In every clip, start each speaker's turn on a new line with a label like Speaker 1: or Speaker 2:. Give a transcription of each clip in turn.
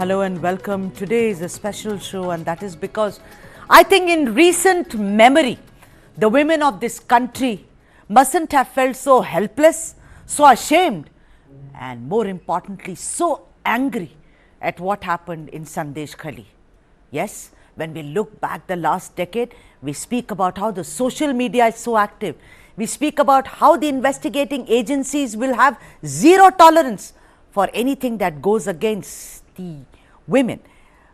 Speaker 1: Hello and welcome. Today is a special show, and that is because I think in recent memory, the women of this country mustn't have felt so helpless, so ashamed, and more importantly, so angry at what happened in Sandeshkhali. Yes, when we look back the last decade, we speak about how the social media is so active. We speak about how the investigating agencies will have zero tolerance for anything that goes against the women.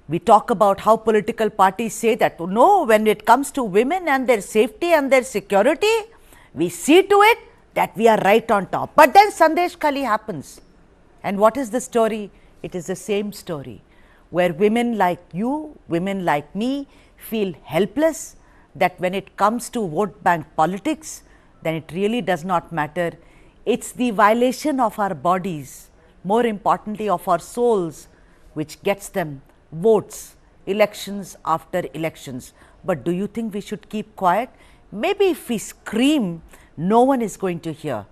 Speaker 1: We talk about how political parties say that no, when it comes to women and their safety and their security, we see to it that we are right on top. But then Sandeshkhali happens. And what is the story? It is the same story, where women like you, women like me feel helpless, that when it comes to vote bank politics, then it really does not matter. It's the violation of our bodies, more importantly of our souls, which gets them votes, elections after elections. But do you think we should keep quiet? Maybe if we scream, no one is going to hear,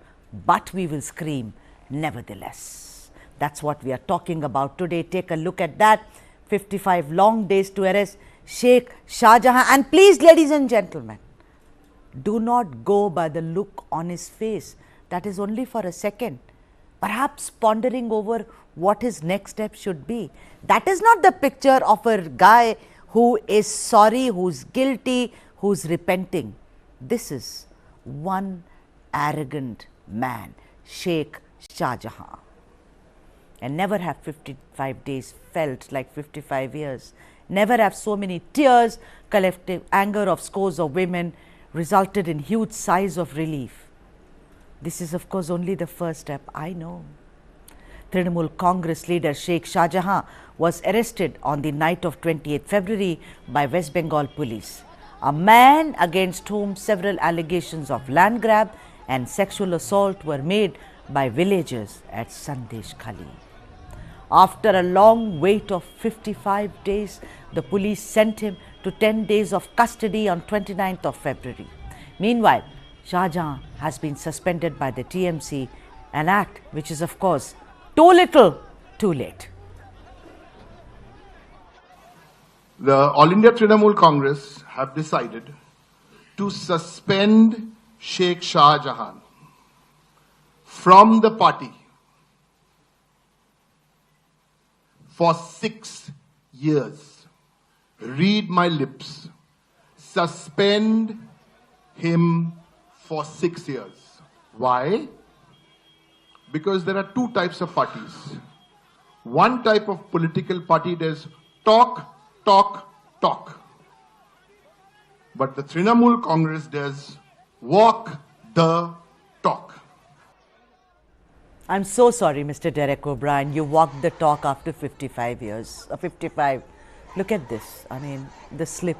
Speaker 1: but we will scream nevertheless. That's what we are talking about today. Take a look at that. 55 long days to arrest Sheikh Shahjahan. And please, ladies and gentlemen, do not go by the look on his face. That is only for a second. Perhaps pondering over what his next step should be. That is not the picture of a guy who is sorry, who's guilty, who's repenting. This is one arrogant man, Sheikh Shahjahan. And never have 55 days felt like 55 years. Never have so many tears, collective anger of scores of women resulted in huge sighs of relief. This is of course only the first step, I know. Trinamool Congress leader Sheikh Shahjahan was arrested on the night of 28th February by West Bengal police. A man against whom several allegations of land grab and sexual assault were made by villagers at Sandeshkhali. After a long wait of 55 days, the police sent him to 10 days of custody on 29th of February. Meanwhile, Shahjahan has been suspended by the TMC, an act which is of course too little, too late.
Speaker 2: The All India Trinamool Congress have decided to suspend Sheikh Shahjahan from the party for 6 years. Read my lips. Suspend him for 6 years. Why? Because there are two types of parties. One type of political party does talk, talk, talk. But the Trinamool Congress does walk the talk.
Speaker 1: I'm so sorry, Mr. Derek O'Brien. You walked the talk after 55 years. 55. Look at this. I mean, the slip.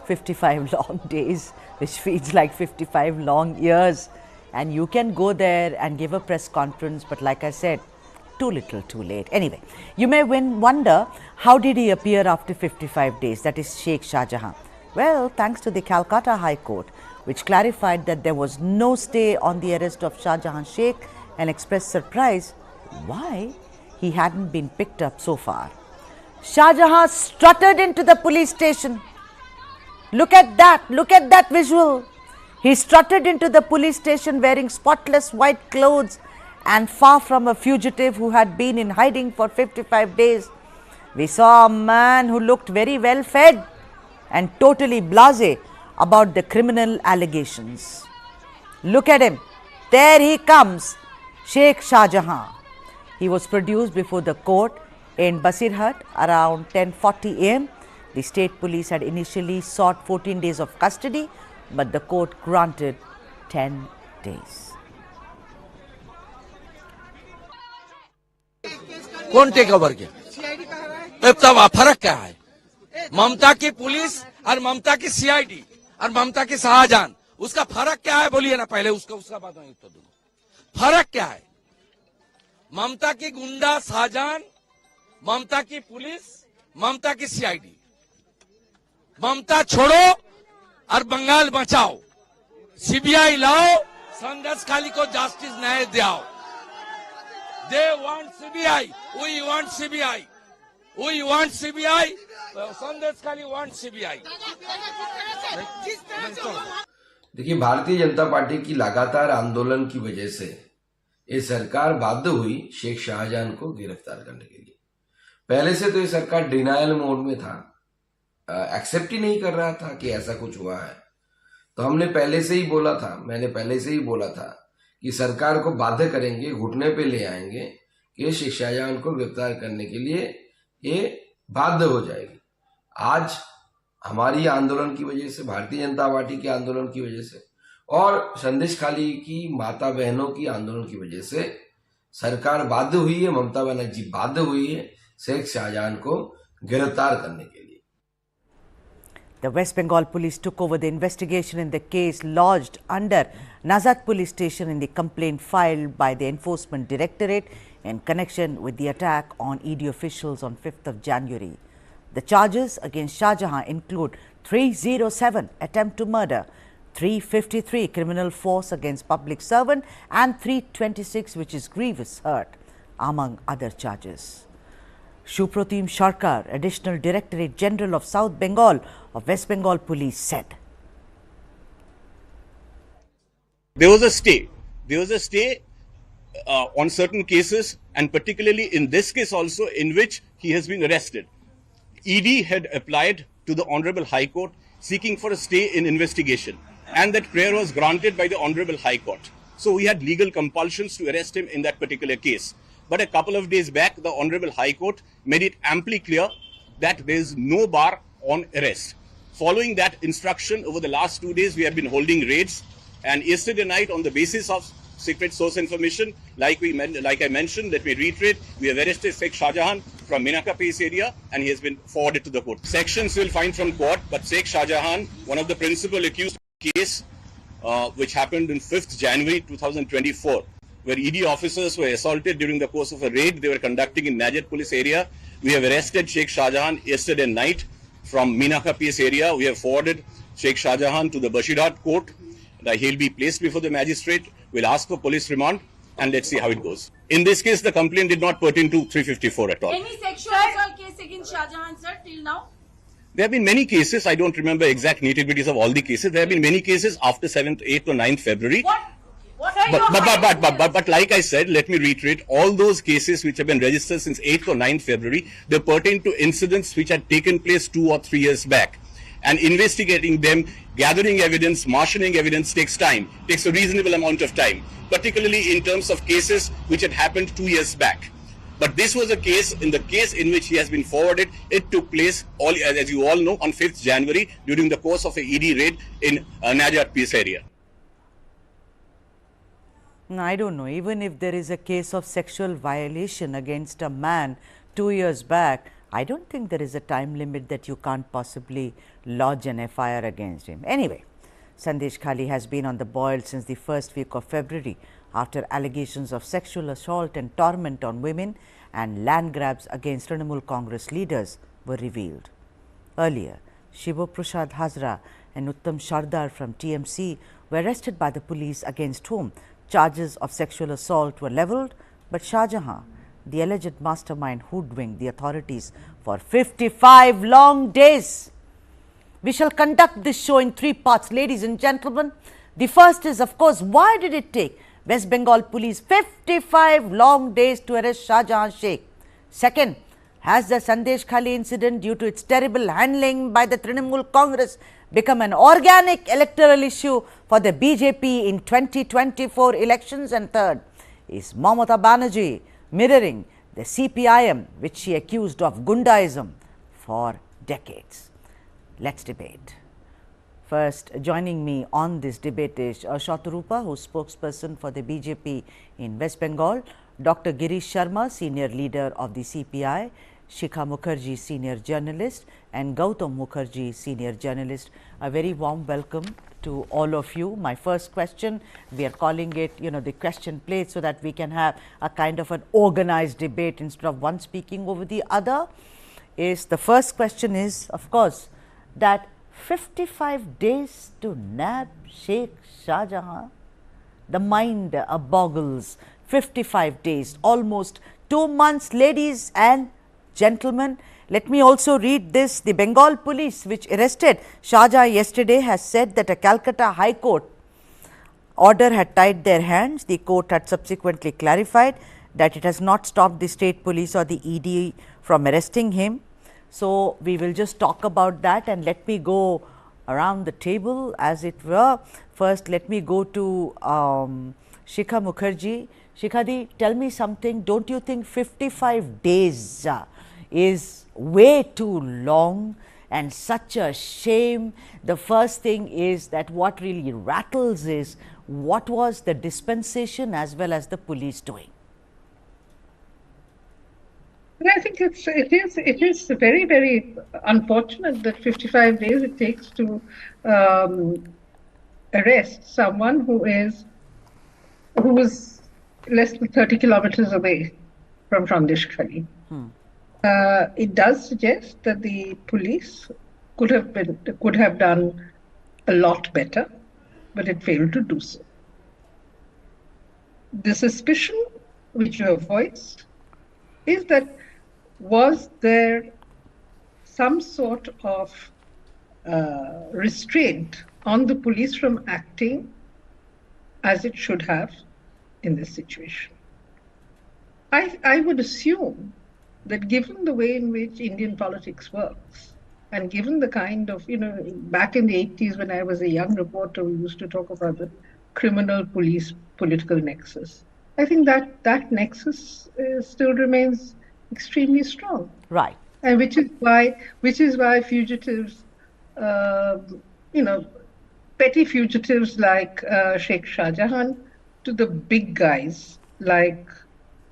Speaker 1: 55 long days, which feels like 55 long years. And you can go there and give a press conference, but like I said, too little, too late. Anyway, you may wonder, how did he appear after 55 days? That is Sheikh Shahjahan. Well, thanks to the Calcutta High Court, which clarified that there was no stay on the arrest of Shahjahan Sheikh and expressed surprise why he hadn't been picked up so far. Shahjahan strutted into the police station. Look at that visual. He strutted into the police station wearing spotless white clothes and far from a fugitive who had been in hiding for 55 days. We saw a man who looked very well fed and totally blasé about the criminal allegations. Look at him. There he comes, Sheikh Shahjahan. He was produced before the court in Basirhat around 10:40 am. The state police had initially sought 14 days of custody, but the court granted 10 days.
Speaker 3: कौन take over किया? तब फर्क क्या है? ममता की police और ममता की CID और ममता की शाहजहान, उसका फर्क क्या है? बोलिए ना पहले, उसका बात मैं उत्तर दूंगा। फर्क क्या है? ममता की गुंडा शाहजहान, ममता की पुलिस, ममता की सीआईडी। ममता छोड़ो और बंगाल बचाओ, सीबीआई लाओ, संदेशखाली को जस्टिस न्याय दिलाओ। They want CBI. We want CBI. We want CBI. Sandeshkhali wants CBI.
Speaker 4: देखिए, भारतीय जनता पार्टी की लगातार आंदोलन की वजह से ये सरकार बाध्य हुई शेख शाहजहां को गिरफ्तार करने के लिए। पहले से तो ये सरकार डिनायल मोड में था, एक्सेप्ट ही नहीं कर रहा था कि ऐसा कुछ हुआ है। तो हमने पहले से ही बोला था, मैंने पहले से ही बोला था कि सरकार को बाध्य करेंगे, घुटने पे ले आएंगे कि शेख शाहजहां को गिरफ्तार करने के लिए ये बाध्य हो जाएगी। आज हमारी आंदोलन की वजह से, भारतीय जनता पार्टी के आंदोलन की वजह से और संदेशखाली की माता बहनों की आंदोलन की वजह से सरकार बाध्य हुई है, ममता बनर्जी बाध्य हुई है शेख शाहजहां को गिरफ्तार करने के लिए।
Speaker 1: The West Bengal police took over the investigation in the case lodged under Nazat police station in the complaint filed by the Enforcement Directorate in connection with the attack on ED officials on 5th of January. The charges against Shahjahan include 307 attempt to murder, 353 criminal force against public servant and 326 which is grievous hurt, among other charges. Supratim Sarkar, Additional Directorate General of South Bengal of West Bengal Police said.
Speaker 5: There was a stay. There was a stay on certain cases, and particularly in this case also, in which he has been arrested. ED had applied to the Honorable High Court seeking for a stay in investigation, and that prayer was granted by the Honorable High Court. So we had legal compulsions to arrest him in that particular case. But a couple of days back, the Honorable High Court made it amply clear that there is no bar on arrest. Following that instruction, over the last 2 days, we have been holding raids. And yesterday night, on the basis of secret source information, like I mentioned, let me reiterate, we have arrested Sheikh Shahjahan from Minaka Pace area, and he has been forwarded to the court. Sections will find from court, but Sheikh Shahjahan, one of the principal accused case, which happened on 5th January 2024, where ED officers were assaulted during the course of a raid they were conducting in Najat police area. We have arrested Sheikh Shahjahan yesterday night from Minaka Pace area. We have forwarded Sheikh Shahjahan to the Bashirhat court. He'll be placed before the magistrate. We'll ask for police remand, and let's see how it goes. In this case, the complaint did not pertain to 354 at all.
Speaker 6: Any sexual assault case against Shahjahan, sir, till now?
Speaker 5: There have been many cases. I don't remember exact nitty-gritties of all the cases. There have been many cases after 7th, 8th or 9th February.
Speaker 6: What?
Speaker 5: But like I said, let me reiterate, all those cases which have been registered since 8th or 9th February, they pertain to incidents which had taken place 2 or 3 years back. And investigating them, gathering evidence, marshalling evidence takes time, takes a reasonable amount of time, particularly in terms of cases which had happened 2 years back. But this was a case, in the case in which he has been forwarded, it took place, as you all know, on 5th January during the course of a ED raid in Najat Peace area.
Speaker 1: I don't know, even if there is a case of sexual violation against a man 2 years back, I don't think there is a time limit that you can't possibly lodge an FIR against him. Anyway, Sandeshkhali has been on the boil since the first week of February after allegations of sexual assault and torment on women and land grabs against Trinamool Congress leaders were revealed. Earlier, Shiva Prasad Hazra and Uttam Sardar from TMC were arrested by the police, against whom charges of sexual assault were levelled, but Shahjahan, the alleged mastermind, hoodwinked the authorities for 55 long days. We shall conduct this show in 3 parts, ladies and gentlemen. The first is, of course, why did it take West Bengal police 55 long days to arrest Shahjahan Sheikh? Second, has the Sandeshkhali incident, due to its terrible handling by the Trinamool Congress, become an organic electoral issue for the BJP in 2024 elections? And third, is Mamata Banerjee mirroring the CPIM, which she accused of Gundaism for decades? Let's debate. First, joining me on this debate is Shaturupa, who is spokesperson for the BJP in West Bengal, Dr. Girish Sharma, senior leader of the CPI, Shikha Mukherjee, senior journalist, and Gautam Mukherjee, senior journalist. A very warm welcome to all of you. My first question, we are calling it, the question plate, so that we can have a kind of an organized debate instead of one speaking over the other. Is the first question is, of course, that 55 days to nab Sheikh Shahjahan. The mind boggles. 55 days, almost 2 months, ladies and gentlemen. Let me also read this. The Bengal police, which arrested Shahjahan yesterday, has said that a Calcutta High Court order had tied their hands. The court had subsequently clarified that it has not stopped the state police or the ED from arresting him. So, we will just talk about that, and let me go around the table as it were. First, let me go to Shikha Mukherjee. Shikhadi, tell me something. Don't you think 55 days is way too long and such a shame? The first thing is that what really rattles is what was the dispensation as well as the police doing?
Speaker 7: I think it is very, very unfortunate that 55 days it takes to arrest someone who was less than 30 kilometers away from Sandeshkhali. It does suggest that the police could have done a lot better, but it failed to do so. The suspicion which you have voiced is that was there some sort of restraint on the police from acting as it should have in this situation? I would assume that given the way in which Indian politics works, and given the kind of, back in the 80s when I was a young reporter, we used to talk about the criminal police political nexus. I think that nexus still remains extremely strong.
Speaker 1: Right.
Speaker 7: And which is why fugitives, petty fugitives like Sheikh Shahjahan, to the big guys like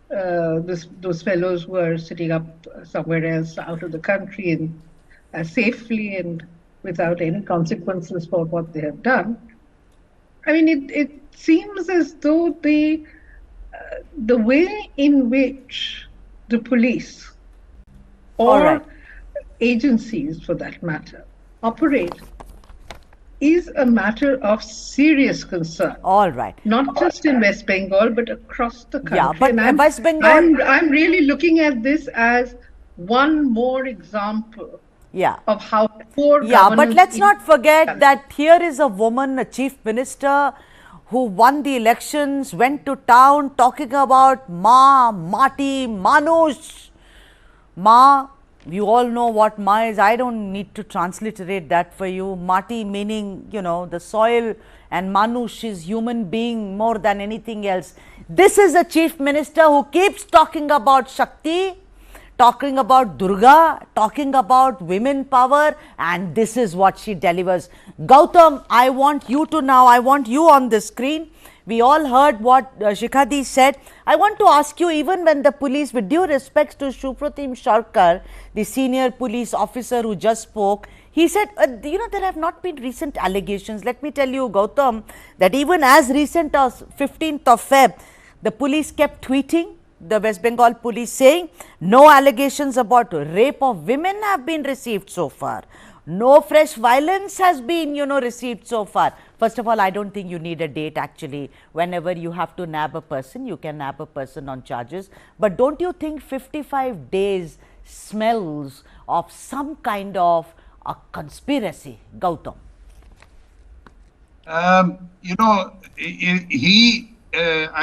Speaker 7: those fellows who are sitting up somewhere else out of the country and safely and without any consequences for what they have done. I mean, it seems as though the way in which the police or agencies, for that matter, operate is a matter of serious concern.
Speaker 1: All right.
Speaker 7: Not just in West Bengal, but across the country.
Speaker 1: Yeah, but
Speaker 7: and
Speaker 1: West Bengal...
Speaker 7: I'm really looking at this as one more example of how poor governance...
Speaker 1: but let's not forget that here is a woman, a chief minister, who won the elections, went to town talking about Ma, Mati, Manush. Ma, you all know what Ma is. I don't need to transliterate that for you. Mati meaning, the soil, and Manush is human being more than anything else. This is a chief minister who keeps talking about Shakti, talking about Durga, talking about women power, and this is what she delivers. Gautam, I want you on the screen. We all heard what Shikhadi said. I want to ask you, even when the police, with due respects to Supratim Sharkar, the senior police officer who just spoke, he said, there have not been recent allegations. Let me tell you, Gautam, that even as recent as 15th of Feb, the police kept tweeting, the West Bengal police saying, no allegations about rape of women have been received so far. No fresh violence has been, received so far. First of all, I don't think you need a date actually. Whenever you have to nab a person, you can nab a person on charges. But don't you think 55 days smells of some kind of a conspiracy, Gautam?
Speaker 8: I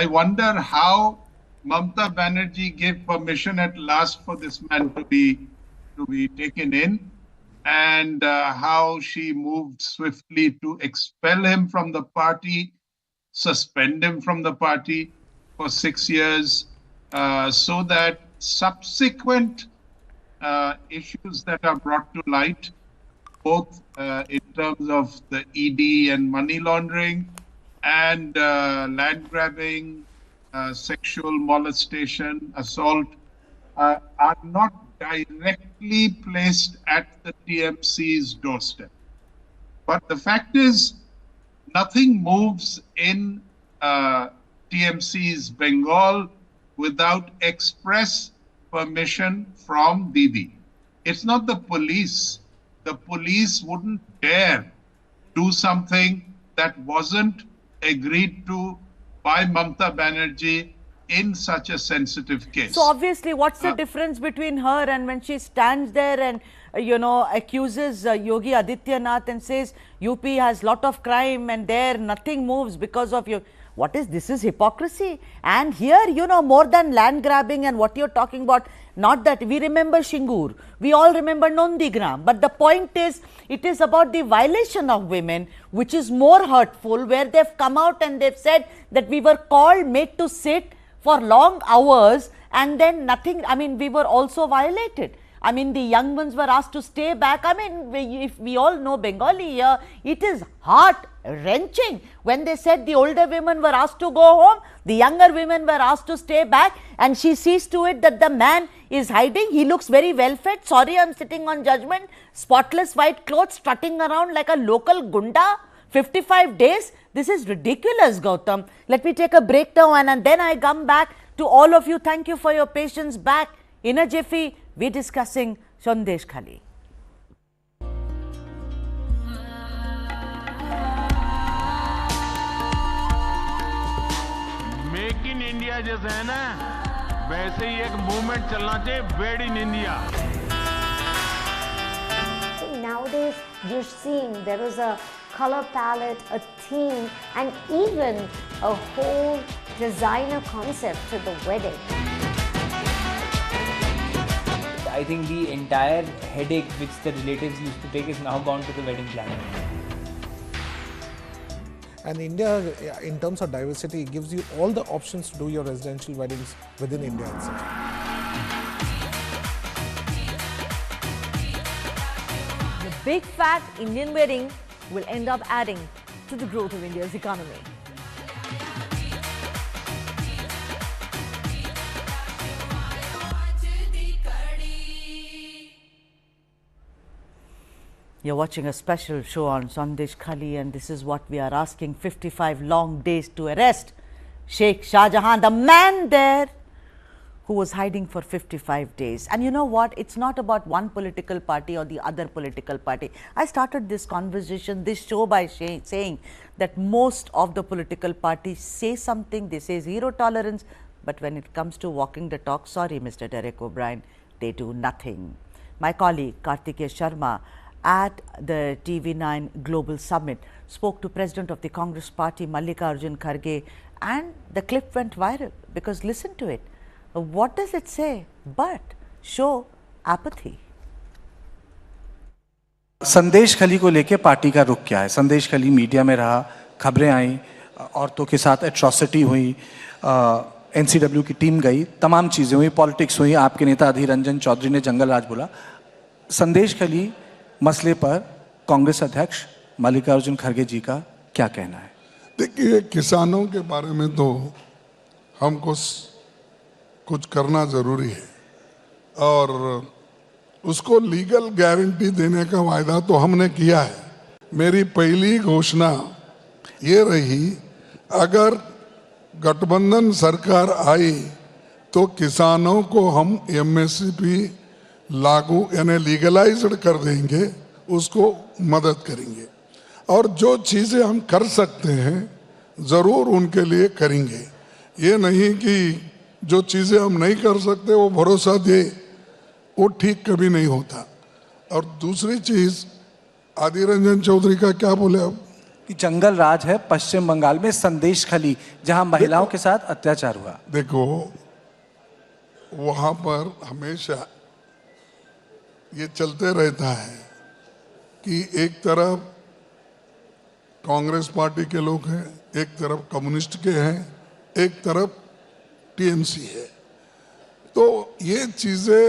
Speaker 8: wonder how Mamata Banerjee gave permission at last for this man to be taken in, and how she moved swiftly to expel him from the party, suspend him from the party for 6 years, so that subsequent issues that are brought to light, both in terms of the ED and money laundering and land grabbing, sexual molestation, assault, are not directly placed at the TMC's doorstep. But the fact is, nothing moves in TMC's Bengal without express permission from Didi. It's not the police. The police wouldn't dare do something that wasn't agreed to by Mamata Banerjee in such a sensitive case.
Speaker 1: So obviously, what's the difference between her and when she stands there and accuses Yogi Adityanath and says UP has lot of crime and there nothing moves because of you? What is this? Is hypocrisy. And here, more than land grabbing and what you're talking about, not that we remember Shingur, we all remember Nondigram, but the point is, it is about the violation of women, which is more hurtful, where they've come out and they've said that we were called, made to sit for long hours and then nothing. I mean, we were also violated. I mean, the young ones were asked to stay back. I mean, if we all know Bengali here, it is heart-wrenching when they said the older women were asked to go home, the younger women were asked to stay back, and she sees to it that the man is hiding. He looks very well fed. Sorry, I'm sitting on judgment. Spotless white clothes, strutting around like a local gunda. 55 days. This is ridiculous, Gautam. Let me take a break now and then I come back to all of you. Thank you for your patience. Back in a jiffy, we're discussing Sandeshkhali.
Speaker 9: Make in India जैसे है ना, वैसे ही एक movement चलना चाहिए, made in India.
Speaker 10: Nowadays, you're seeing there is a color palette, a theme, and even a whole designer concept to the wedding.
Speaker 11: I think the entire headache which the relatives used to take is now gone to the wedding planner.
Speaker 12: And India, in terms of diversity, gives you all the options to do your residential weddings within India itself.
Speaker 13: The big fat Indian wedding will end up adding to the growth of India's economy.
Speaker 1: You're watching a special show on Sandeshkhali, and this is what we are asking: 55 long days to arrest Sheikh Shahjahan, the man there who was hiding for 55 days. And you know what? It's not about one political party or the other political party. I started this conversation, this show by saying that most of the political parties say something, they say zero tolerance, but when it comes to walking the talk, sorry Mr. Derek O'Brien, they do nothing. My colleague Kartikeya Sharma at the TV9 Global Summit spoke to President of the Congress Party Mallikarjun Kharge, and the clip went viral because listen to it. What does it say? But show apathy.
Speaker 14: Sandeshkhali को लेके party का रुख क्या है? Sandeshkhali media में रहा, खबरें आई, औरतों के साथ एट्रॉसिटी हुई, एनसीडब्ल्यू की टीम गई, तमाम चीज़ें हुई, पॉलिटिक्स हुई, आपके नेता अधीर रंजन चौधरी ने जंगल राज बोला. संदेशखली मसले पर कांग्रेस अध्यक्ष मल्लिकार्जुन खड़गे जी का क्या कहना है?
Speaker 15: देखिए, किसानों के बारे में तो हमको कुछ करना जरूरी है और उसको लीगल गारंटी देने का वायदा तो हमने किया है. मेरी पहली घोषणा ये रही, अगर गठबंधन सरकार आई तो किसानों को हम एमएसपी लागू यानी लीगलाइज्ड कर देंगे, उसको मदद करेंगे और जो चीज़ें हम कर सकते हैं ज़रूर उनके लिए करेंगे. ये नहीं कि जो चीज़ें हम नहीं कर सकते वो भरोसा दे, वो ठीक कभी नहीं होता. और दूसरी चीज़, अधीर रंजन चौधरी का क्या बोले अब
Speaker 14: कि जंगल राज है पश्चिम बंगाल में संदेशखली, जहां महिलाओं के साथ अत्याचार हुआ.
Speaker 15: देखो, वहां पर हमेशा ये चलते रहता है कि एक तरफ कांग्रेस पार्टी के लोग हैं, एक तरफ कम्युनिस्ट के हैं, एक तरफ टीएमसी है. तो ये चीजें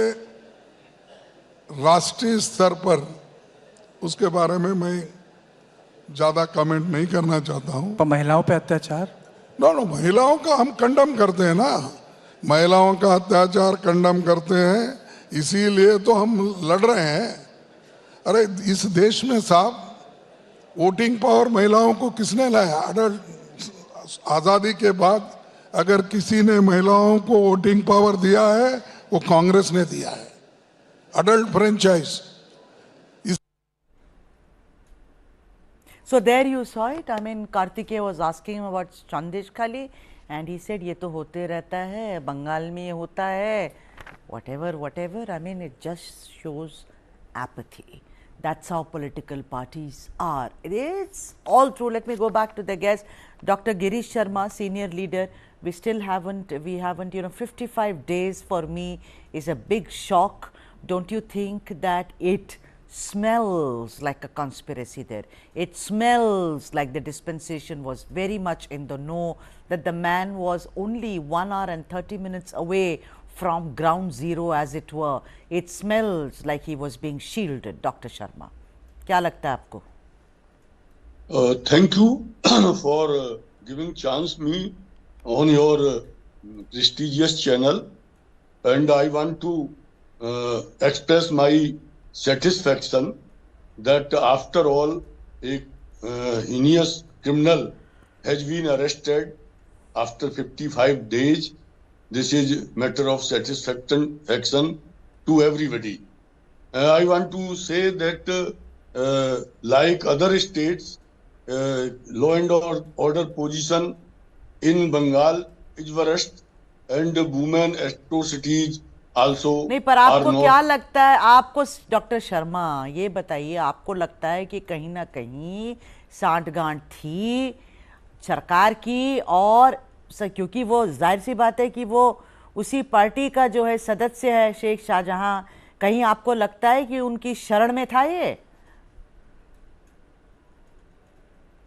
Speaker 15: राष्ट्रीय स्तर पर उसके बारे में मैं ज्यादा कमेंट नहीं करना चाहता हूं.
Speaker 14: पर महिलाओं पे अत्याचार,
Speaker 15: नो, महिलाओं का हम कंडम करते हैं ना, महिलाओं का अत्याचार कंडम करते हैं, इसीलिए तो हम लड़ रहे हैं. अरे इस देश में साहब वोटिंग पावर महिलाओं को किसने लाया? आजादी के बाद अगर किसी ने महिलाओं को वोटिंग पावर दिया है वो कांग्रेस ने दिया है. Adult franchise.
Speaker 1: So there you saw it. I mean, Kartikeya was asking about Sandeshkhali, and he said ये तो होते रहता है, बंगाल में ये होता है, whatever. I mean, it just shows apathy. That's how political parties are. It's all true. Let me go back to the guest, Dr. Girish Sharma, senior leader. We haven't, 55 days for me is a big shock. Don't you think that it smells like a conspiracy there? It smells like the dispensation was very much in the know, that the man was only 1 hour and 30 minutes away from ground zero, as it were. It smells like he was being shielded. Dr. Sharma, क्या लगता है आपको?
Speaker 16: Thank you for giving chance me on your prestigious channel, and I want to express my satisfaction that after all a heinous criminal has been arrested after 55 days. This is matter of satisfaction to everybody. I want to say that like other states, law and order position in Bengal is worst, and women atrocities also.
Speaker 1: नहीं, पर आपको क्या लगता है, आपको doctor Sharma ये बताइए, आपको लगता है कि कहीं ना कहीं सांठगांठ थी सरकार की, और क्योंकि वो जाहिर सी बात है कि वो उसी पार्टी का जो है सदस्य है शेख शाहजहां, कहीं आपको लगता है कि उनकी शरण में था ये?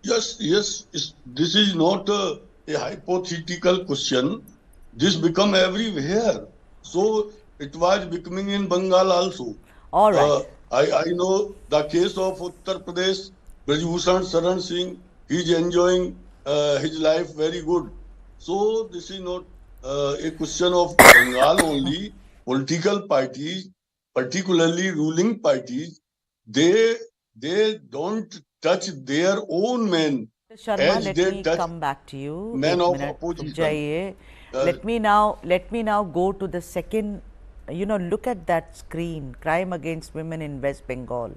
Speaker 16: Yes, this is not a hypothetical question. This become everywhere. So it was becoming in Bengal also.
Speaker 1: All right.
Speaker 16: I know the case of Uttar Pradesh, Brajbhushan Saran Singh. He is enjoying his life very good. So this is not a question of Bengal only. Political parties, particularly ruling parties, they don't touch their own men.
Speaker 1: Sharma, let me come back to you.
Speaker 16: Men of opposition.
Speaker 1: Let me now go to the second. Look at that screen, crime against women in West Bengal.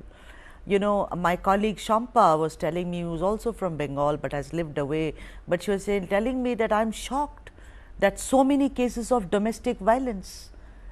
Speaker 1: My colleague Shampa was telling me, who's also from Bengal but has lived away, but she was telling me that I'm shocked that so many cases of domestic violence,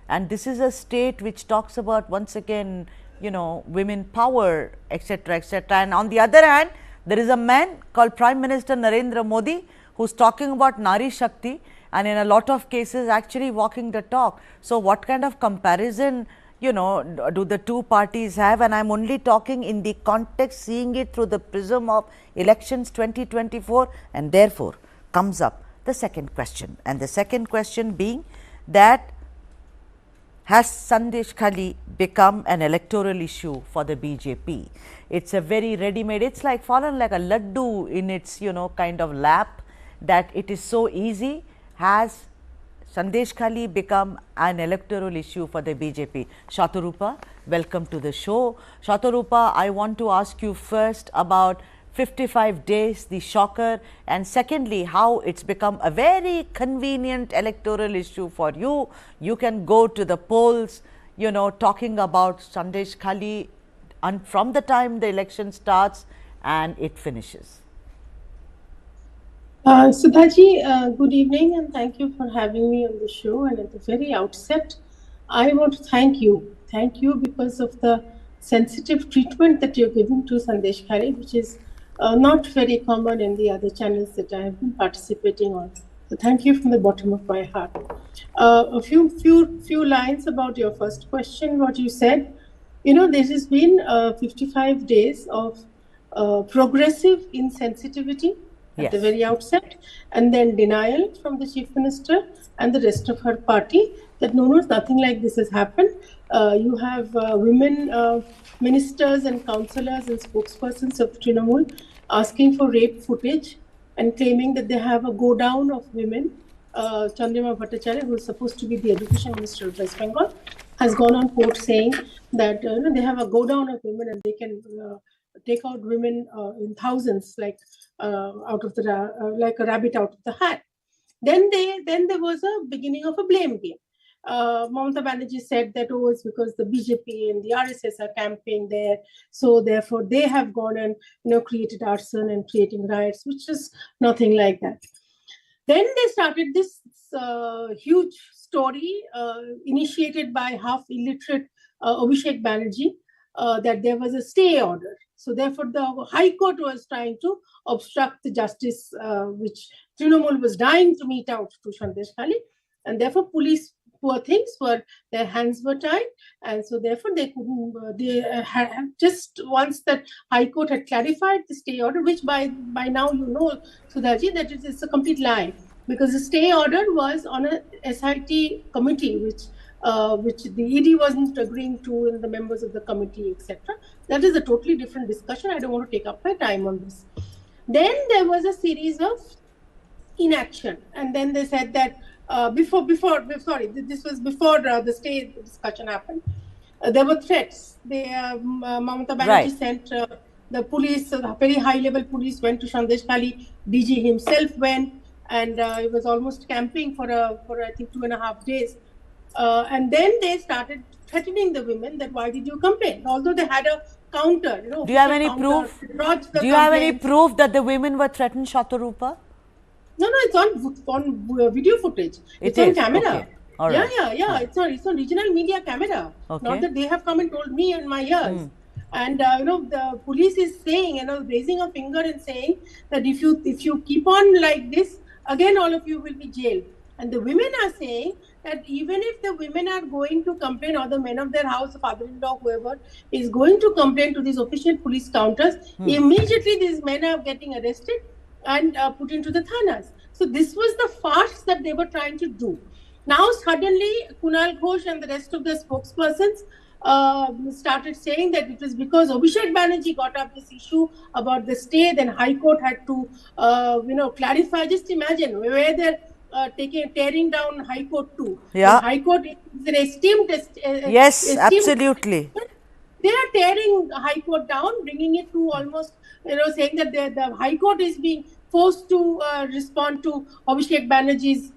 Speaker 1: and this is a state which talks about, once again, women power, etc., etc. And on the other hand, there is a man called Prime Minister Narendra Modi who's talking about Nari Shakti, and in a lot of cases actually walking the talk. So what kind of comparison do the two parties have? And I'm only talking in the context, seeing it through the prism of elections 2024, and therefore comes up the second question, and the second question being that has Sandeshkhali become an electoral issue for the BJP? It's a very ready-made, it's like fallen like a laddu in its kind of lap, that it is so easy. Has Sandeshkhali become an electoral issue for the BJP? Shatarupa, welcome to the show. Shatarupa, I want to ask you first about 55 days, the shocker, and secondly, how it's become a very convenient electoral issue for you. You can go to the polls, talking about Sandeshkhali and from the time the election starts and it finishes.
Speaker 17: Sudhaji, good evening, and thank you for having me on the show. And at the very outset, I want to thank you because of the sensitive treatment that you're giving to Sandeshkhali, which is not very common in the other channels that I have been participating on. So thank you from the bottom of my heart. A few lines about your first question. What you said, there has been 55 days of progressive insensitivity at the very outset, and then denial from the Chief Minister and the rest of her party that no, nothing like this has happened. You have women ministers and councillors and spokespersons of Trinamool asking for rape footage and claiming that they have a go down of women. Chandrima Bhattacharya, who is supposed to be the Education Minister of West Bengal, has gone on court saying that they have a go down of women and they can take out women in thousands, like out of the like a rabbit out of the hat. Then there was a beginning of a blame game. Mamata Banerjee said that it's because the BJP and the RSS are camping there, so therefore they have gone and created arson and creating riots, which is nothing like that. Then they started this huge story initiated by half illiterate Abhishek Banerjee that there was a stay order. So therefore, the High Court was trying to obstruct the justice, which Trinamool was dying to mete out to Sandeshkhali, and therefore police, poor things, their hands were tied, and so therefore they couldn't. Had just once that High Court had clarified the stay order, which by now you know, Sudhaji, that it is a complete lie, because the stay order was on a SIT committee, which the ED wasn't agreeing to, and the members of the committee, etc. That is a totally different discussion. I don't want to take up my time on this. Then there was a series of inaction, and then they said that this was before the stay discussion happened. There were threats. Mamata Banerjee sent the police, very high-level police went to Sandeshkhali. DG himself went, and it was almost camping for I think 2.5 days. And then they started threatening the women that why did you complain? Although they had a counter,
Speaker 1: Do you have any proof? Do you have any proof that the women were threatened, Shatarupa?
Speaker 17: No, it's on video footage. It's on camera.
Speaker 1: Okay. All right.
Speaker 17: Yeah. It's on regional media camera.
Speaker 1: Okay.
Speaker 17: Not that they have come and told me in my ears. And the police is saying, raising a finger and saying that if you keep on like this, again all of you will be jailed. And the women are saying that even if the women are going to complain, or the men of their house, father-in-law, whoever is going to complain to these official police counters, immediately these men are getting arrested and put into the thanas. So this was the farce that they were trying to do. Now suddenly Kunal Ghosh and the rest of the spokespersons started saying that it was because Abhishek Banerjee got up this issue about the stay, then High Court had to clarify. Just imagine where they're tearing down High Court too.
Speaker 1: Yeah.
Speaker 17: The High Court is an esteemed.
Speaker 1: Yes, absolutely.
Speaker 17: They are tearing High Court down, bringing it to almost, saying that the High Court is being forced to respond to Abhishek Banerjee's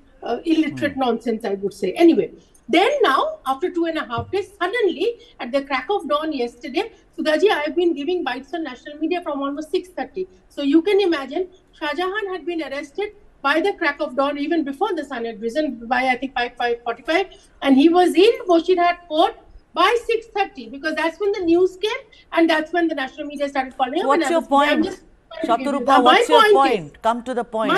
Speaker 17: illiterate nonsense, I would say. Anyway, then now, after 2.5 days, suddenly, at the crack of dawn yesterday, Sudhaji, I have been giving bites on national media from almost 6:30. So you can imagine, Shahjahan had been arrested by the crack of dawn, even before the sun had risen, by I think 5:45, and he was in Boshirat Court by 6:30, because that's when the news came, and that's when the national media started calling him.
Speaker 1: What's your point? Shatarupa, what's your point? Come to the point.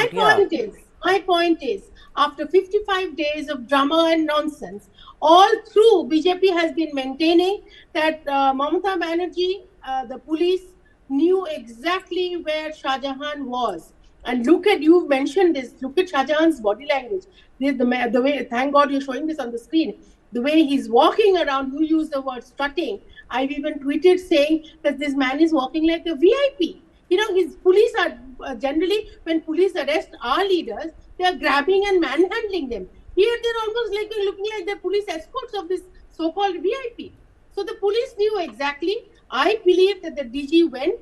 Speaker 17: My point is, after 55 days of drama and nonsense, all through BJP has been maintaining that Mamata Banerjee, the police, knew exactly where Shahjahan was. And look at, you mentioned this, look at Shahjahan's body language. The way, thank God you're showing this on the screen. The way he's walking around, you use the word strutting. I've even tweeted saying that this man is walking like a VIP. His police are generally, when police arrest our leaders, they are grabbing and manhandling them. Here they're almost like looking like the police escorts of this so-called VIP. So the police knew exactly. I believe that the DG went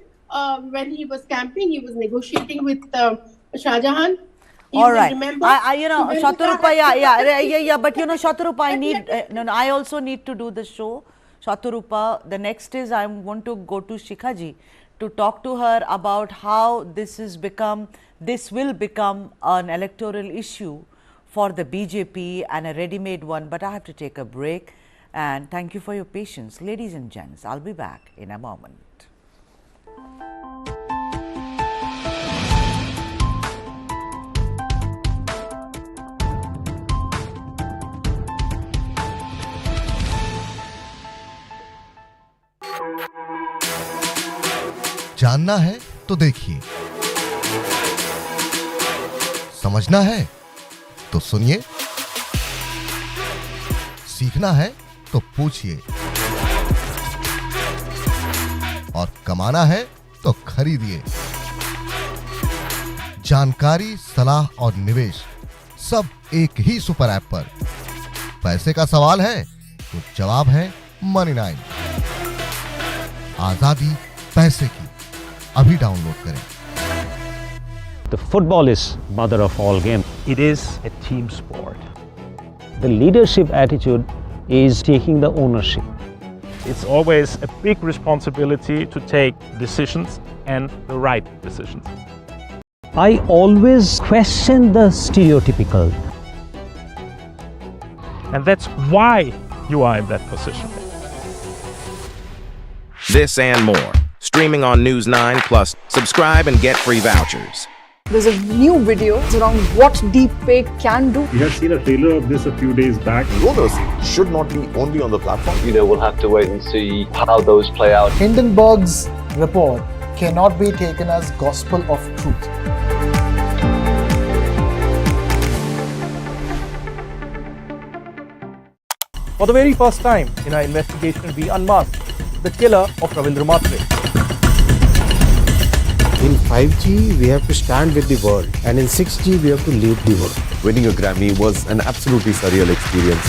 Speaker 17: when he was camping, he was negotiating with Shahjahan.
Speaker 1: All right. Shatarupa, yeah. But Shatarupa, I need, I also need to do the show. Shatarupa, the next is I want to go to Shikhaji to talk to her about how this will become an electoral issue for the BJP, and a ready-made one. But I have to take a break, and thank you for your patience. Ladies and gents, I'll be back in a moment.
Speaker 18: जानना है तो देखिए, समझना है तो सुनिए, सीखना है तो पूछिए, और कमाना है तो खरीदिए। जानकारी, सलाह और निवेश सब एक ही सुपर ऐप पर। पैसे का सवाल है तो जवाब है Money9। आजादी पैसे की, अभी डाउनलोड करें।
Speaker 19: The football is mother of all games.
Speaker 20: It is a team sport.
Speaker 19: The leadership attitude is taking the ownership.
Speaker 20: It's always a big responsibility to take decisions, and the right decisions.
Speaker 19: I always question the stereotypical.
Speaker 20: And that's why you are in that position.
Speaker 21: This and more, streaming on News9 Plus. Subscribe and get free vouchers.
Speaker 22: There's a new video around what deepfake can do.
Speaker 23: We have seen a trailer of this a few days back.
Speaker 24: Rollers should not be only on the platform.
Speaker 25: We'll have to wait and see how those play out.
Speaker 12: Hindenburg's report cannot be taken as gospel of truth.
Speaker 26: For the very first time in our investigation, we unmasked the killer of Ravindra Matre.
Speaker 27: In 5G, we have to stand with the world, and in 6G, we have to lead the world.
Speaker 24: Winning a Grammy was an absolutely surreal experience.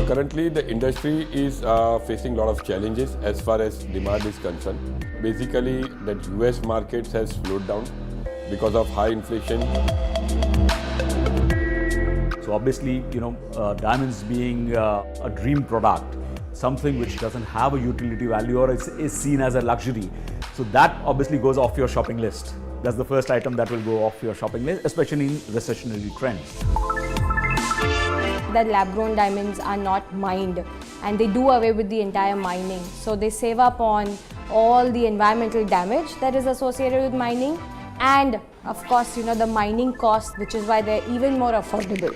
Speaker 28: Currently, the industry is facing a lot of challenges as far as demand is concerned. Basically, the US markets has slowed down because of high inflation.
Speaker 29: So obviously, diamonds being a dream product, something which doesn't have a utility value or is seen as a luxury. So that obviously goes off your shopping list. That's the first item that will go off your shopping list, especially in recessionary trends.
Speaker 30: That lab-grown diamonds are not mined, and they do away with the entire mining. So they save up on all the environmental damage that is associated with mining, and of course, the mining cost, which is why they're even more affordable.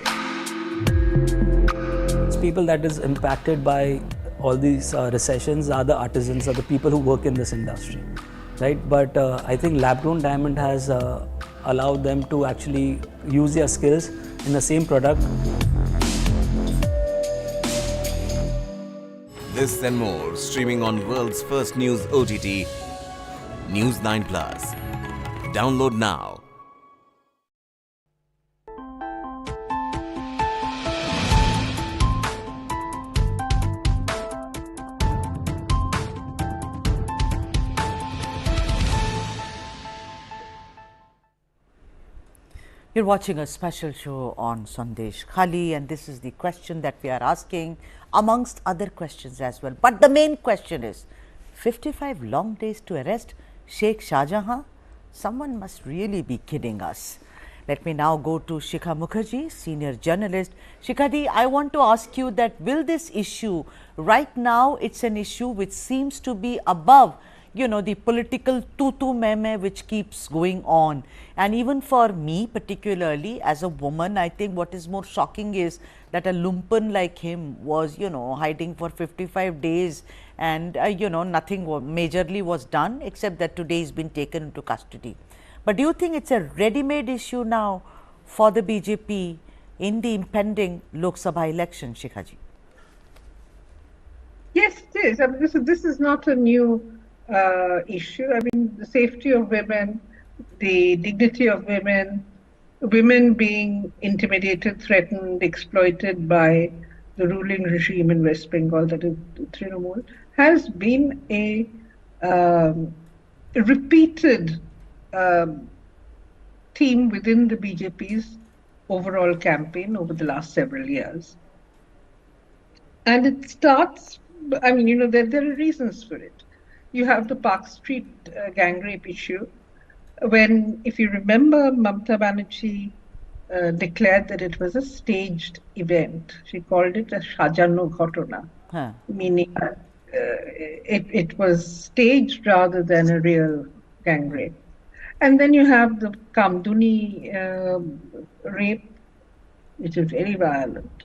Speaker 11: People that is impacted by all these recessions are the artisans, are the people who work in this industry, right? But I think lab-grown diamond has allowed them to actually use their skills in the same product.
Speaker 21: This and more, streaming on world's first news OTT, News9 Plus. Download now.
Speaker 1: You're watching a special show on Sandeshkhali, and this is the question that we are asking, amongst other questions as well. But the main question is, 55 long days to arrest Sheikh Shahjahan? Someone must really be kidding us. Let me now go to Shikha Mukherjee, senior journalist. Shikhadi, I want to ask you that will this issue, right now it's an issue which seems to be above the political tutu meme which keeps going on. And even for me particularly as a woman, I think what is more shocking is that a lumpen like him was, hiding for 55 days and, nothing majorly was done except that today he's been taken into custody. But do you think it's a ready-made issue now for the BJP in the impending Lok Sabha election, Shikhaji?
Speaker 7: Yes, it is. I mean, this is not a new issue. I mean, the safety of women, the dignity of women, women being intimidated, threatened, exploited by the ruling regime in West Bengal, that is Trinamool, has been a repeated theme within the BJP's overall campaign over the last several years. And it starts, I mean, there are reasons for it. You have the Park Street gang rape issue, when, if you remember, Mamata Banerjee declared that it was a staged event. She called it a Sajano Ghotona, meaning it was staged rather than a real gang rape. And then you have the Kamduni rape, which is very violent.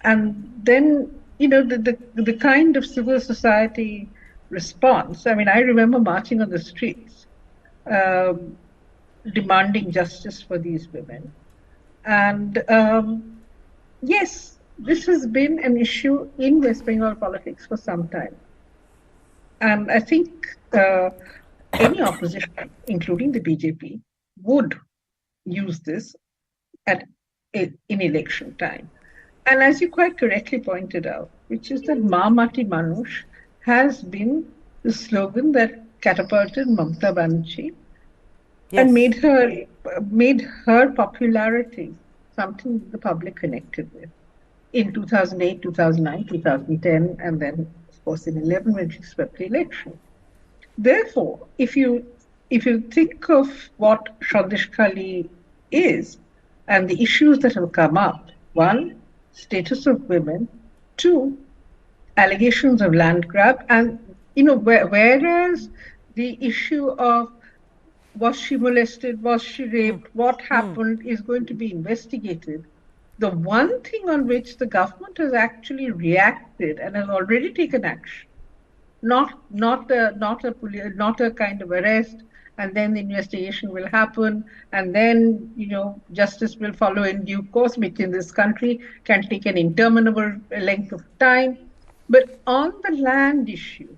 Speaker 7: And then, the kind of civil society response. I mean, I remember marching on the streets, demanding justice for these women. And yes, this has been an issue in West Bengal politics for some time. And I think any opposition, including the BJP, would use this in election time. And as you quite correctly pointed out, which is that Ma Mati Manush has been the slogan that catapulted Mamata Banerjee and made her popularity something the public connected with in 2008, 2009, 2010, and then of course, in 11 when she swept the election. Therefore, if you think of what Sandeshkhali is and the issues that have come up, one, status of women, two, allegations of land grab, and whereas the issue of was she molested, was she raped, what happened is going to be investigated. The one thing on which the government has actually reacted and has already taken action, not a kind of arrest, and then the investigation will happen, and then justice will follow in due course, which in this country can take an interminable length of time. But on the land issue,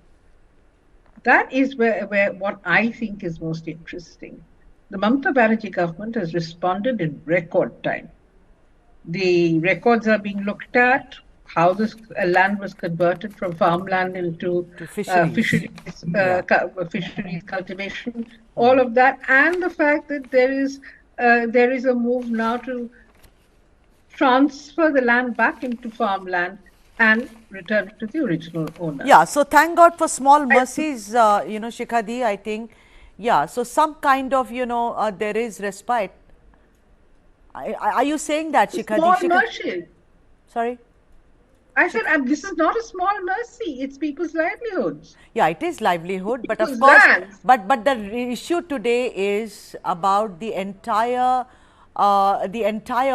Speaker 7: that is where what I think is most interesting. The Mamata Banerjee government has responded in record time. The records are being looked at, how this land was converted from farmland into fisheries cultivation, all of that, and the fact that there is a move now to transfer the land back into farmland and return it to the original owner.
Speaker 1: Yeah, so thank God for small mercies, Shikhadi, I think. Yeah, so some kind of, there is respite. Are you saying that, Shikhadi?
Speaker 7: Small mercy.
Speaker 1: Sorry?
Speaker 7: I said this is not a small mercy, it's people's livelihoods.
Speaker 1: Yeah, it is livelihood, but of course, but the issue today is about the entire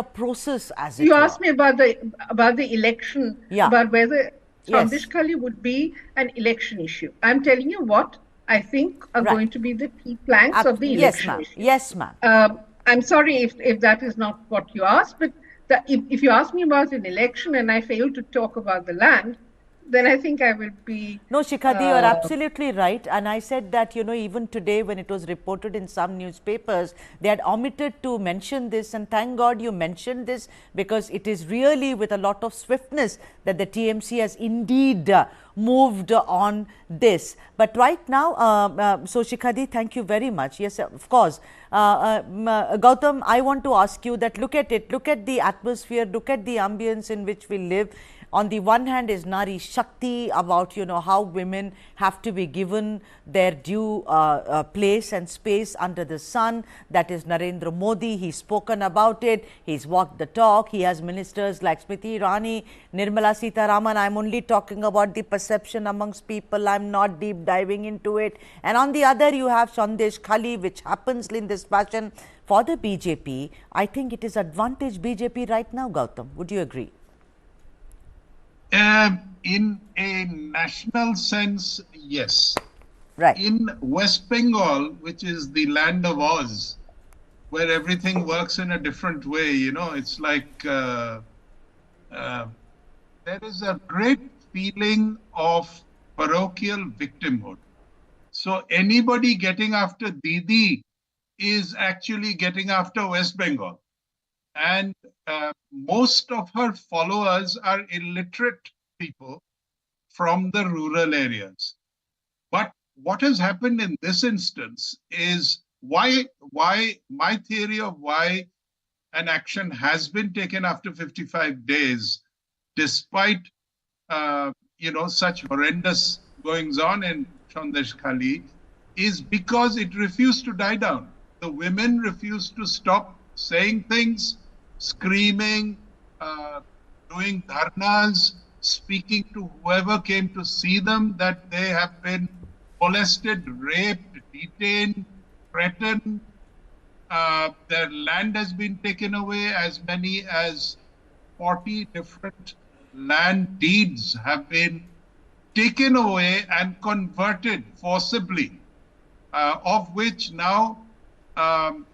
Speaker 1: process, as it
Speaker 7: you
Speaker 1: were.
Speaker 7: asked me about the election, about whether Sandeshkhali would be an election issue. I'm telling you what I think are going to be the key planks of the election issue.
Speaker 1: Yes, ma'am.
Speaker 7: I'm sorry if that is not what you asked, but if you ask me about an election and I fail to talk about the land, then I think I will be...
Speaker 1: No, Shikhadi, you're absolutely right. And I said that, even today when it was reported in some newspapers, they had omitted to mention this. And thank God you mentioned this, because it is really with a lot of swiftness that the TMC has indeed moved on this. But right now, so Shikhadi, thank you very much. Yes, of course. Gautam, I want to ask you that look at it, look at the atmosphere, look at the ambience in which we live. On the one hand is Nari Shakti, about how women have to be given their due place and space under the sun. That is Narendra Modi. He's spoken about it. He's walked the talk. He has ministers like Smriti Irani, Nirmala Sitharaman. I'm only talking about the perception amongst people. I'm not deep diving into it. And on the other, you have Sandeshkhali, which happens in this fashion. For the BJP, I think it is advantage BJP right now, Gautam. Would you agree?
Speaker 2: In a national sense, yes.
Speaker 1: Right.
Speaker 2: In West Bengal, which is the land of Oz, where everything works in a different way, it's like there is a great feeling of parochial victimhood. So anybody getting after Didi is actually getting after West Bengal. And most of her followers are illiterate people from the rural areas. But what has happened in this instance is why my theory of why an action has been taken after 55 days, despite such horrendous goings on in Sandeshkhali, is because it refused to die down. The women refused to stop saying things, screaming, doing dharnas, speaking to whoever came to see them that they have been molested, raped, detained, threatened. Their land has been taken away. As many as 40 different land deeds have been taken away and converted forcibly, of which now Mamata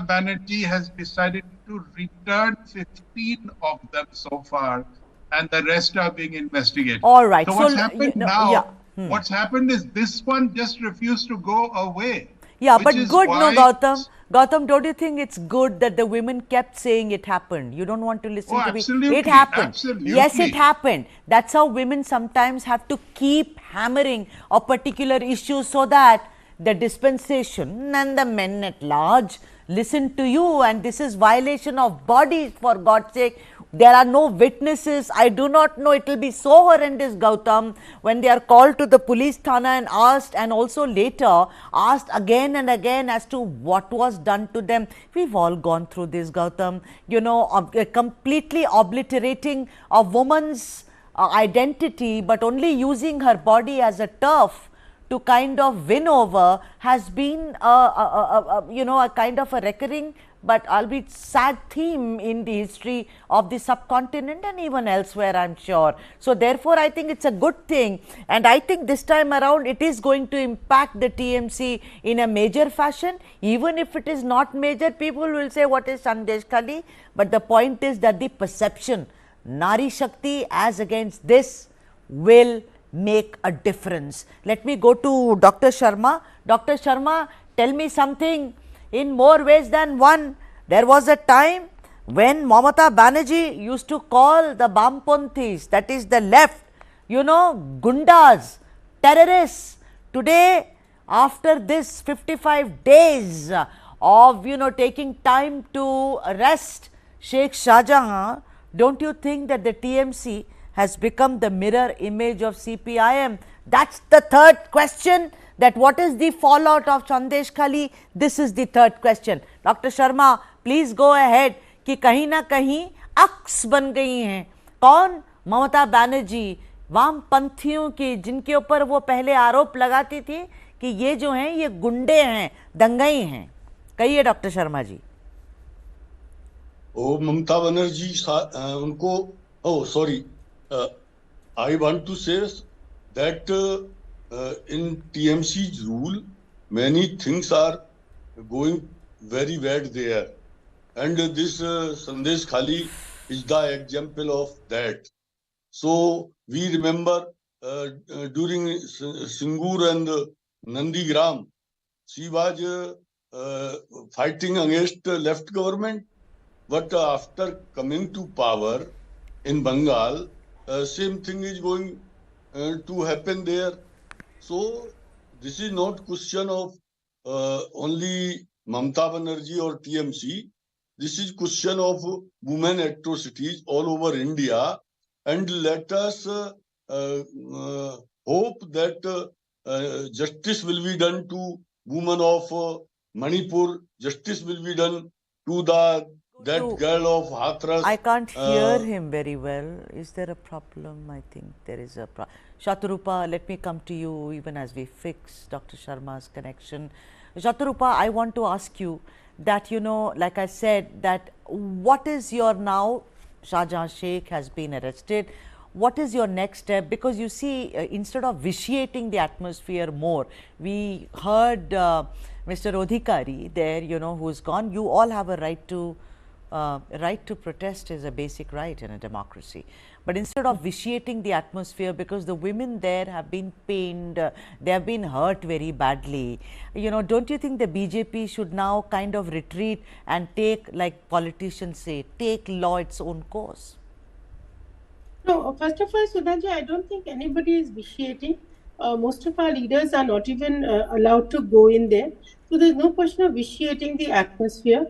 Speaker 2: Banerjee has decided to return 15 of them so far, and the rest are being investigated.
Speaker 1: All right.
Speaker 2: So what's happened now? What's happened is this one just refused to go away.
Speaker 1: Yeah, but good, no, Gautam. Gautam, don't you think it's good that the women kept saying it happened? You don't want to listen to me. It happened.
Speaker 2: Absolutely.
Speaker 1: Yes, it happened. That's how women sometimes have to keep hammering a particular issue so that the dispensation and the men at large listen to you. And this is violation of bodies, for God's sake. There are no witnesses. I do not know. It will be so horrendous, Gautam, when they are called to the police thana and asked, and also later asked again and again as to what was done to them. We've all gone through this, Gautam. You know, completely obliterating a woman's identity, but only using her body as a turf to kind of win over has been a kind of a recurring but albeit sad theme in the history of the subcontinent and even elsewhere, I'm sure. So therefore, I think it's a good thing, and I think this time around it is going to impact the TMC in a major fashion. Even if it is not major, people will say what is Sandeshkhali, but the point is that the perception, Nari Shakti as against this, will make a difference. Let me go to Dr. Sharma. Dr. Sharma, tell me something. In more ways than one, there was a time when Mamata Banerjee used to call the Bamponthis, that is the left, you know, gundas, terrorists. Today, after this 55 days of, you know, taking time to arrest Sheikh Shahjahan, don't you think that the TMC has become the mirror image of CPIM? That's the third question, that what is the fallout of Sandeshkhali? This is the third question. Dr. Sharma, please go ahead. कि कहीं ना कहीं अक्स बन गई हैं, कौन? ममता बनर्जी, वामपंथियों की, जिनके ऊपर वो पहले आरोप लगाती थी कि ये जो हैं ये गुंडे हैं, दंगई हैं. कहिए डॉक्टर शर्मा जी.
Speaker 16: ओ ममता बनर्जी उनको, oh sorry, I want to say that in TMC's rule, many things are going very bad there. And this Sandeshkhali is the example of that. So we remember during Singur and Nandigram, she was fighting against left government. But after coming to power in Bengal, same thing is going to happen there. So this is not question of only Mamata Banerjee or TMC. This is question of women atrocities all over India, and let us hope that justice will be done to women of Manipur. Justice will be done to that girl of Hathras.
Speaker 1: I can't hear him very well. Is there a problem? I think there is a problem. Shaturupa, let me come to you even as we fix Dr. Sharma's connection. Shaturupa, I want to ask you that, you know, like I said, that what is your now, Shahjahan Sheikh has been arrested. What is your next step? Because you see, instead of vitiating the atmosphere more, we heard Mr. Odhikari there, you know, who's gone. You all have a right to protest is a basic right in a democracy. But instead of vitiating the atmosphere, because the women there have been pained, they have been hurt very badly, you know, don't you think the BJP should now kind of retreat and take, like politicians say, take law its own course?
Speaker 17: No, first of all, Sudhaji, I don't think anybody is vitiating. Most of our leaders are not even allowed to go in there. So there's no question of vitiating the atmosphere.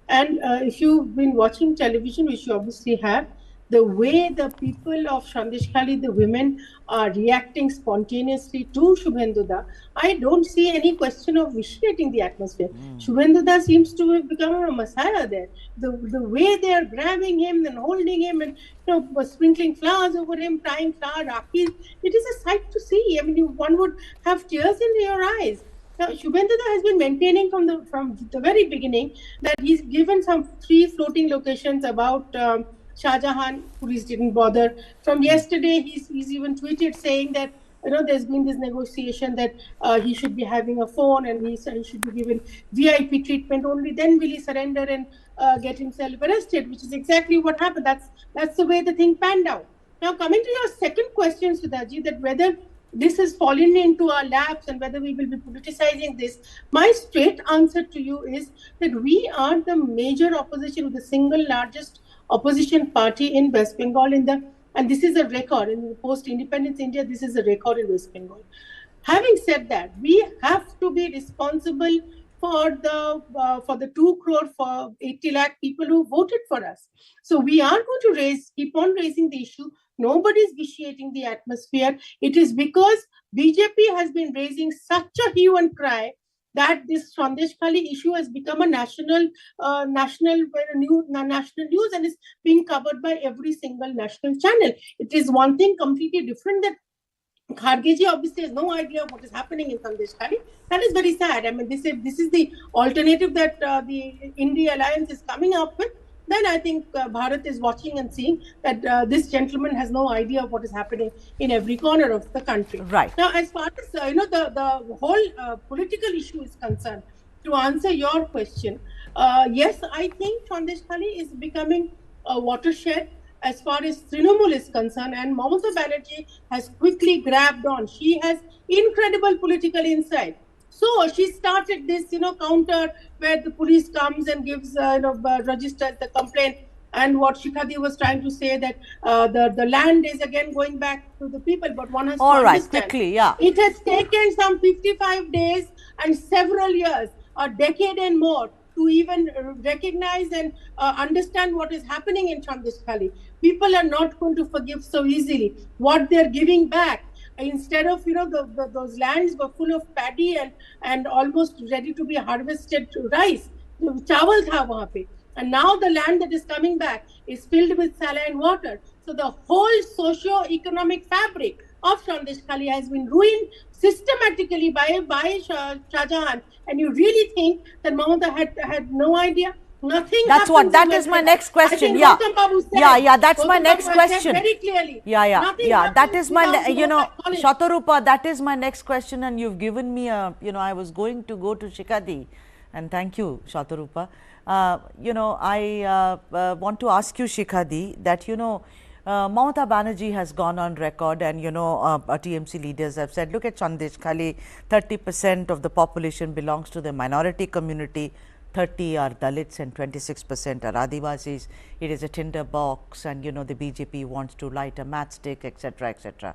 Speaker 17: And if you've been watching television, which you obviously have, the way the people of Sandeshkhali, the women, are reacting spontaneously to Shubhendu, I don't see any question of vitiating the atmosphere. Shubhendu seems to have become a messiah there. The way they are grabbing him and holding him and, you know, sprinkling flowers over him, tying flower rakis, it is a sight to see. I mean, one would have tears in your eyes. Now, Shubhendu has been maintaining from the very beginning that he's given some 3 floating locations about Shahjahan. Police didn't bother. From yesterday, he's even tweeted saying that, you know, there's been this negotiation that he should be having a phone and he should be given VIP treatment. Only then will he surrender and get himself arrested, which is exactly what happened. That's the way the thing panned out. Now, coming to your second question, Sudhaji, that whether this has fallen into our laps and whether we will be politicizing this, my straight answer to you is that we are the major opposition, the single largest opposition party in West Bengal and this is a record in post-independence India. This is a record in West Bengal. Having said that, we have to be responsible for the 2 crore for 80 lakh people who voted for us. So we are going to keep on raising the issue. Nobody is vitiating the atmosphere. It is because BJP has been raising such a hue and cry that this Sandeshkhali issue has become a national news and is being covered by every single national channel. It is one thing completely different that Khargeji obviously has no idea what is happening in Sandeshkhali. That is very sad. I mean, this is the alternative that the India Alliance is coming up with. Then I think Bharat is watching and seeing that this gentleman has no idea of what is happening in every corner of the country.
Speaker 1: Right.
Speaker 17: Now, as far as the whole political issue is concerned, to answer your question, yes, I think Sandeshkhali is becoming a watershed as far as Trinamool is concerned, and Mamata Banerjee has quickly grabbed on. She has incredible political insight. So she started this, counter where the police comes and gives, registers the complaint. And what Shikhadi was trying to say that the land is again going back to the people, but one has to understand.
Speaker 1: Quickly, yeah.
Speaker 17: It has taken some 55 days and several years, a decade and more, to even recognize and understand what is happening in Sandeshkhali. People are not going to forgive so easily. What they're giving back, instead of, those lands were full of paddy and almost ready to be harvested rice. Chawal tha wahan pe. And now the land that is coming back is filled with saline water. So the whole socio-economic fabric of Sandeshkhali has been ruined systematically by Shahjahan. And you really think that Mamata had no idea? Nothing.
Speaker 1: That is my next question. Yeah. That's my next question.
Speaker 17: Very clearly.
Speaker 1: That is my, Shatarupa, that is my next question, and you've given me a, I was going to go to Shikhadi, and thank you, Shatarupa. I want to ask you, Shikhadi, that, Mamata Banerjee has gone on record, and TMC leaders have said, look at Sandeshkhali, 30% of the population belongs to the minority community, 30 are Dalits and 26% are Adivasis. It is a tinder box, and the BJP wants to light a matchstick, etc., etc.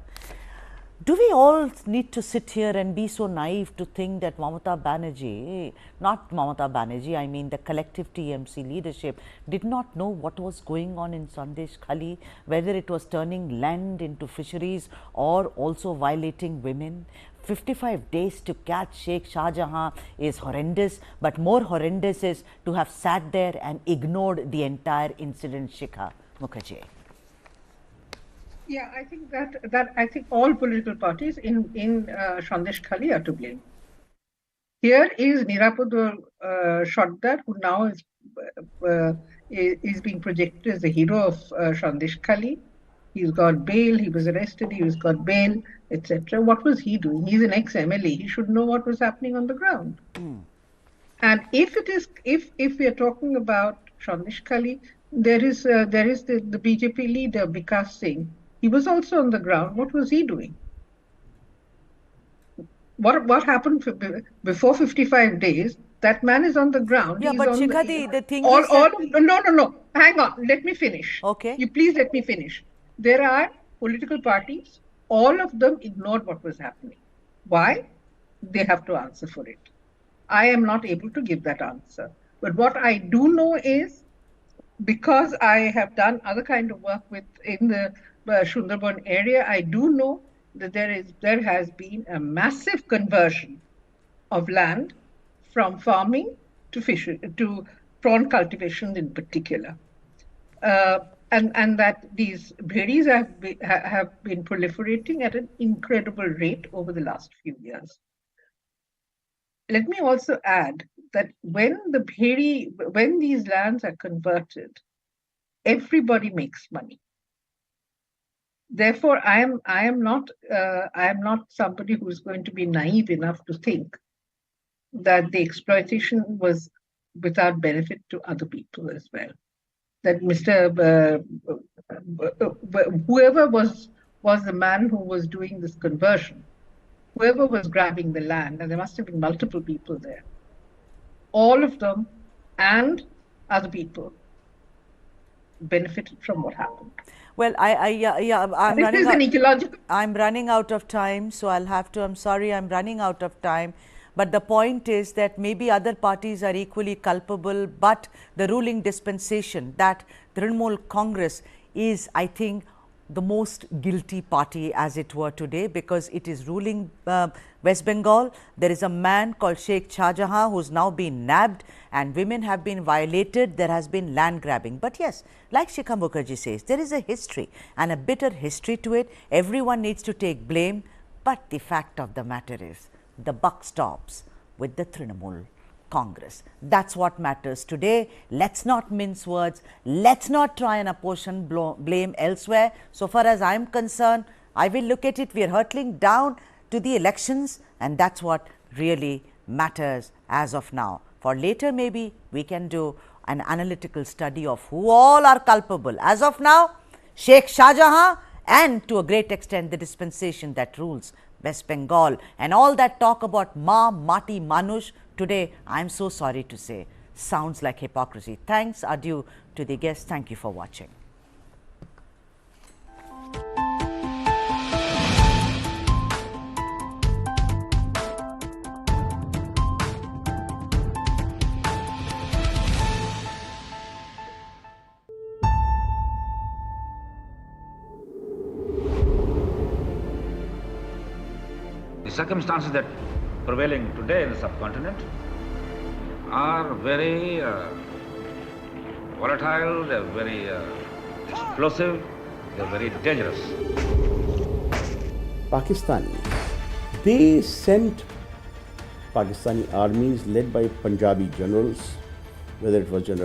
Speaker 1: Do we all need to sit here and be so naive to think that Mamata Banerjee, not Mamata Banerjee, I mean the collective TMC leadership, did not know what was going on in Sandeshkhali, whether it was turning land into fisheries or also violating women? 55 days to catch Sheikh Shahjahan is horrendous, but more horrendous is to have sat there and ignored the entire incident, Shikha Mukherjee.
Speaker 7: Yeah, I think I think all political parties in Sandeshkhali are to blame. Here is Nirapodur Shodhar, who now is being projected as the hero of Sandeshkhali. He's got bail, he was arrested, he's got bail, etc. What was he doing? He's an ex-MLA. He should know what was happening on the ground. And if we are talking about Sandeshkhali, there is the BJP leader, Vikas Singh. He was also on the ground. What was he doing? What happened before 55 days? That man is on the ground.
Speaker 1: Yeah, but Shikhadi, the thing
Speaker 7: is
Speaker 1: that...
Speaker 7: No. Hang on. Let me finish.
Speaker 1: Okay.
Speaker 7: You please let me finish. There are political parties. All of them ignored what was happening. Why? They have to answer for it. I am not able to give that answer. But what I do know is, because I have done other kind of work in the Sundarban area, I do know that there has been a massive conversion of land from farming to fishing, to prawn cultivation in particular, and that these bhedis have been proliferating at an incredible rate over the last few years. Let me also add that when these lands are converted, everybody makes money. Therefore, I am not somebody who is going to be naive enough to think that the exploitation was without benefit to other people as well. That whoever was the man who was doing this conversion, whoever was grabbing the land, and there must have been multiple people there, all of them and other people benefited from what happened.
Speaker 1: Well, I'm running out of time, so I'll have to, I'm sorry, I'm running out of time. But the point is that maybe other parties are equally culpable, but the ruling dispensation, that Trinamool Congress is, I think, the most guilty party as it were today, because it is ruling West Bengal. There is a man called Sheikh Shahjahan who's now been nabbed, and women have been violated. There has been land grabbing. But yes, like Shikha Mukherjee says, there is a history and a bitter history to it. Everyone needs to take blame. But the fact of the matter is, the buck stops with the Trinamool Congress. That's what matters today. Let's not mince words. Let's not try and apportion blame elsewhere. So far as I'm concerned, I will look at it. We are hurtling down to the elections, and that's what really matters as of now. For later, maybe we can do an analytical study of who all are culpable. As of now, Sheikh Shahjahan, and to a great extent the dispensation that rules West Bengal, and all that talk about Ma, Mati, Manush, today, I am so sorry to say, sounds like hypocrisy. Thanks are due to the guests. Thank you for watching.
Speaker 3: The circumstances that prevailing today in the subcontinent are very volatile, they're very explosive, they're very dangerous.
Speaker 27: Pakistani, they sent Pakistani armies led by Punjabi generals, whether it was General